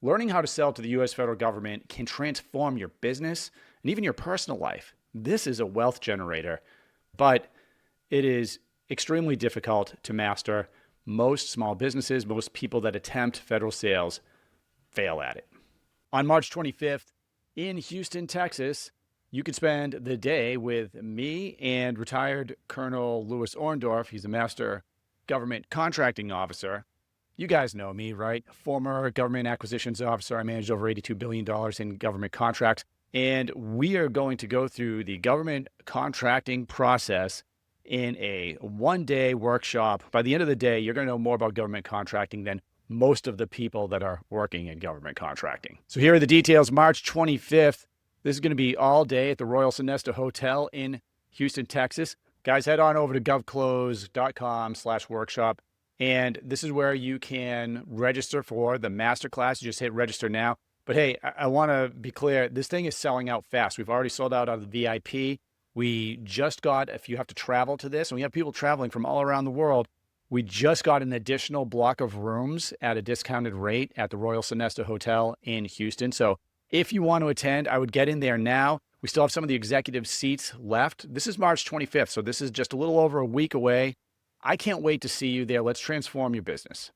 Learning how to sell to the US federal government can transform your business and even your personal life. This is a wealth generator, but it is extremely difficult to master. Most small businesses, most people that attempt federal sales fail at it. On March 25th in Houston, Texas, you could spend the day with me and retired Colonel Louis Orndorff. He's a master government contracting officer. You guys know me, right? Former government acquisitions officer. I managed over $82 billion in government contracts. And we are going to go through the government contracting process in a one-day workshop. By the end of the day, you're going to know more about government contracting than most of the people that are working in government contracting. So here are the details. March 25th. This is going to be all day at the Royal Sonesta Hotel in Houston, Texas. Guys, head on over to govclose.com/workshop. And this is where you can register for the masterclass. You just hit register now. But hey, I want to be clear. This thing is selling out fast. We've already sold out of the VIP. We just got, if you have to travel to this, and we have people traveling from all around the world, we just got an additional block of rooms at a discounted rate at the Royal Sonesta Hotel in Houston. So if you want to attend, I would get in there now. We still have some of the executive seats left. This is March 25th, so this is just a little over a week away. I can't wait to see you there. Let's transform your business.